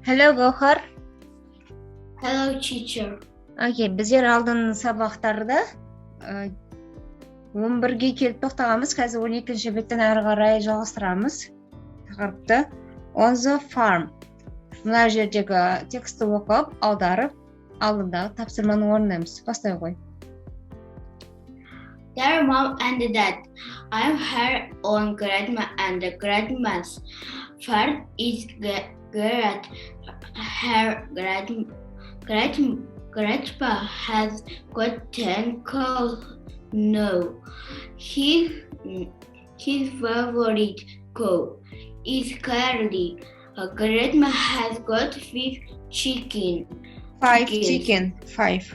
Hello, Gohar. Hello, teacher. Окей, біздер алдын сабақтарда 11-ге келіп тоқтағанбыз. Қазір 12-ші беттен әрі қарай жалғастырамыз. Тақырыпты On the farm. Мына жердегі текстті оқып, аударып, алдындағы тапсырманы орындаймыз. Бастай қой. Their mom and dad. I'm her own grandma and grandma's farm is great. Her grandpa has got 10 cows. No, his favorite cow is Carly. Grandma has got 5 chickens. 5 chicken. 5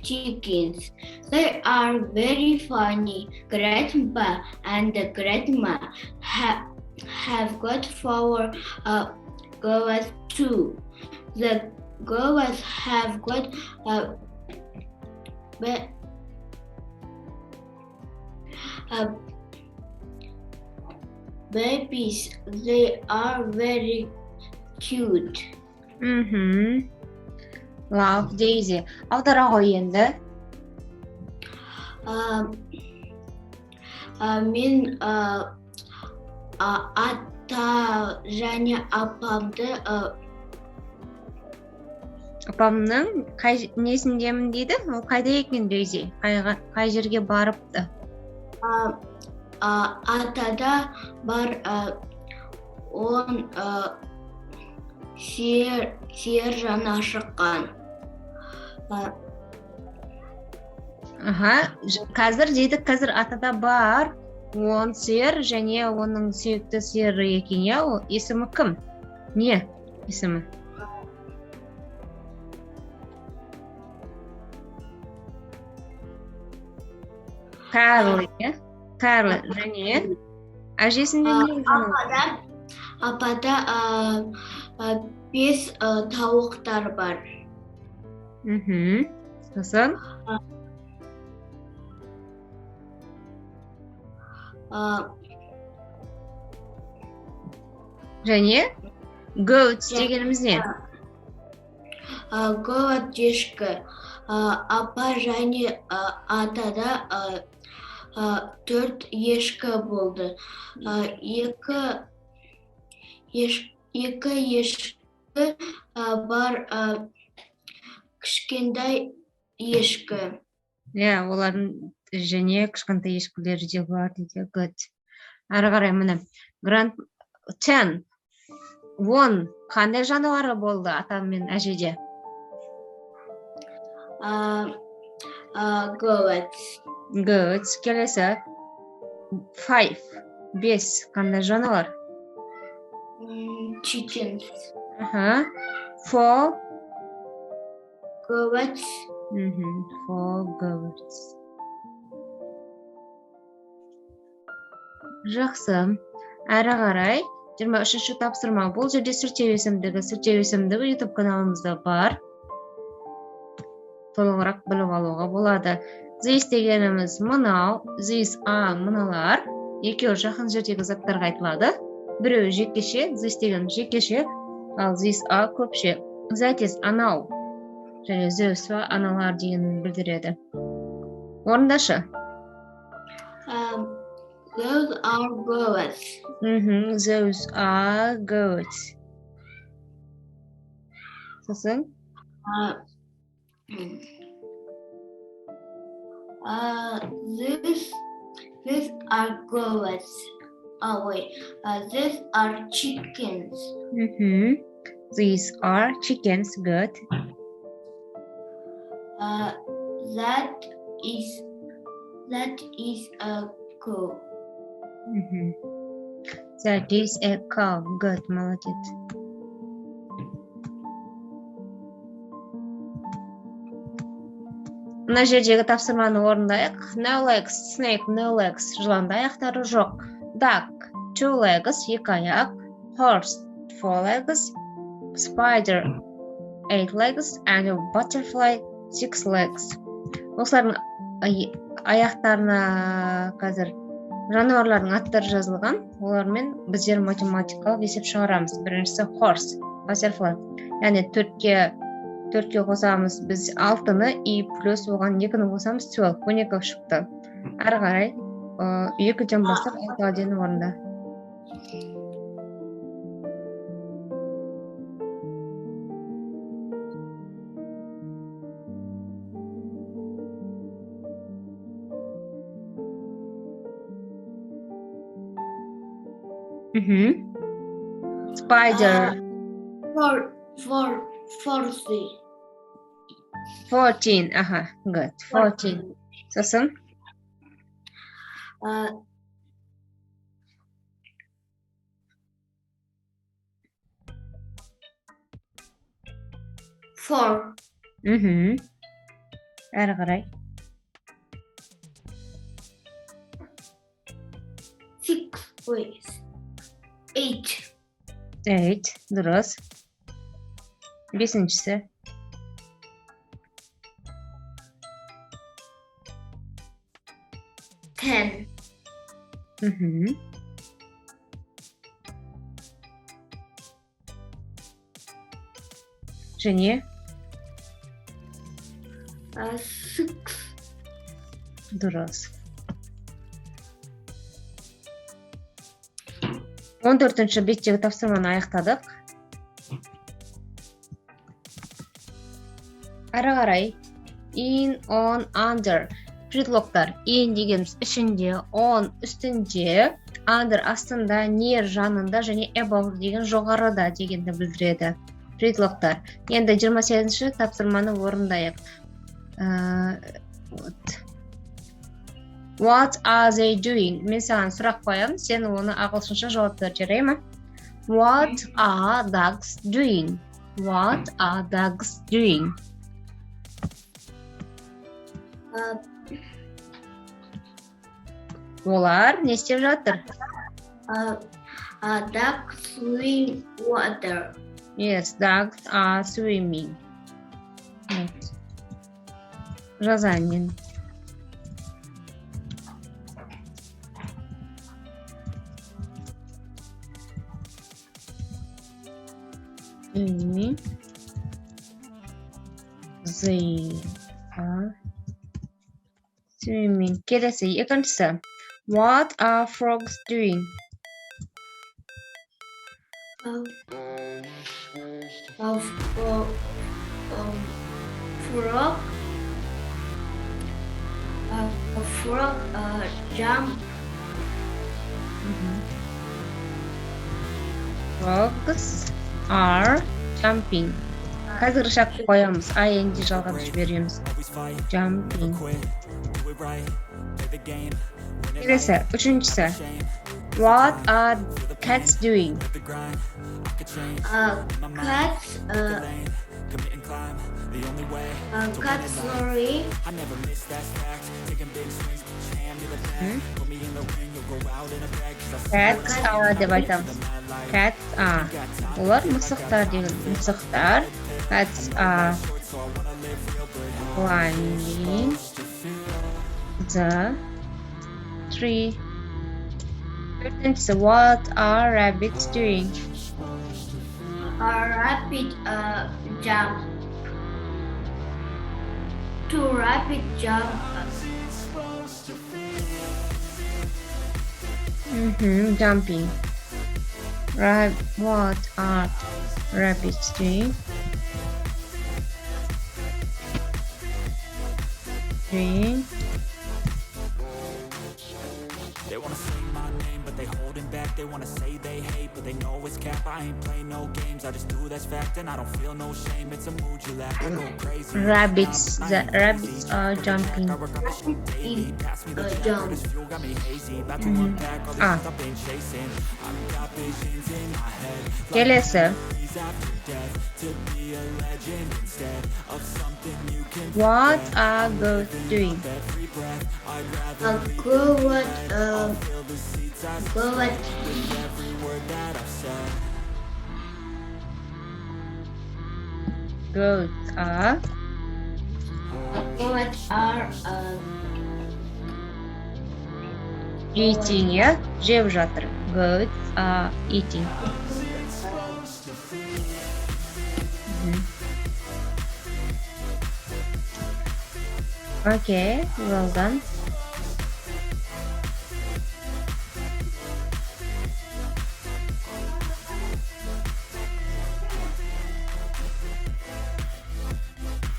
chickens. They are very funny. Grandpa and grandma have got 4 goats too. The goats have got babies. They are very cute. Love Daisy. Аудара ғой енді. Мен ата және апамның несіндемін дейді? Ол қайда екен Daisy? Қай жерге барыпты? Атада бар 10 сиыр жана шыққан. Қазір дейді, қазір атада бар 10 сиыр және оның сүйікті сиыры екен. Ол есімі кім? Не есімі? Карли, Карли және әжесінде не? Апада 5 тауықтар бар. Сосын? Және goats дегеніміз не? Goat ешкі. Апа және атада 4 ешкі болды. 2 ешкі бар кішкентай ешкі. Олардың және кішкентай ешкілері де бар дейді. Good. Ары қарай міне. 10 қандай жануары болды ата мен әжеде? Goats. Келесі. 5 қандай жануар? Chickens. 4 goats. 4 goats. Жақсы. Әрі қарай 23-ші тапсырма. Бұл жерде сүртеу есімдігі YouTube каналымызда бар. Толығырақ біліп алуға болады. This дегеніміз мынау, these are мыналар. Екеуі жақын жердегі заттарға айтылады. Біреуі жекеше, this деген жекеше, ал these are көпше. That is анау. Және those are аналар дегенін білдіреді. Орындашы. Those are goats. Those are goats. Сосын? These are goats. These are chickens. These are chickens. Good. That is a cow. That is a cow. Good. Молодец. Мына жердегі тапсырманы орындайық. No legs, snake, no legs. Жыланда аяқтары жоқ. Duck, 2 legs, 2 аяқ. Horse, 4 legs. Spider, 8 legs. And a butterfly, 6 legs. Осылардың аяқтарына қазір жануарлардың аттары жазылған. Олармен біздер математикалық есеп шығарамыз. Біріншісі horse. әсер қылады. Яғни төртке қосамыз біз 6-ны и плюс оған 2-ні қосамыз 12, 12 шықты. Әрі қарай 2-ден бастап 6-ға дейін орында. Spider. 14. Aha, good. 14. Сосын? 4. Әрі қарай. 6, please. 8. 8, дұрыс. 5-шісі. 10. Және? 6. Дұрыс. 14-ші беттегі тапсырманы аяқтадық. Әрі қарай in, on, under предлогтар. In дегеніміз ішінде, on үстінде, under астында, near жанында және above деген жоғарыда дегенді білдіреді. Предлогтар. Енді 28-ші тапсырманы орындайық. What are they doing? Мен саған сұрақ қоямын, сен оны ағылшынша жауап бер, жарай ма? What are dogs doing? What are dogs doing? Олар не істеп жатыр? Ducks swim water. Yes, dogs are swimming. Жазайын мен. They are swimming. Келесі, екіншісі. What are frogs doing? Frog jump. Frogs are jumping. Қазір шақ қоямыз. ING жалғап жібереміз. Jumping. Келесі, үшіншісі. What are cats doing? Cats sorry. Cats are деп айтамыз. Cats are. Олар мысықтар деген. Мысықтар. Cats are climbing the tree. Төртіншісі. What are rabbits doing? A rabbit jump. Two rabbit jump. Jumping. What are rabbits doing? They wanna say my name, but they holding back. They wanna say they hate, but they know it's cap. I ain't play no games, I just do that's fact. And I don't feel no shame, it's a mood you lack. I go crazy. Rabbits, the rabbits are jumping. Jump. Келесі. What are goats doing? Goats are eating, yeah? Жеп жатыр. Goats are eating. Okay, well done.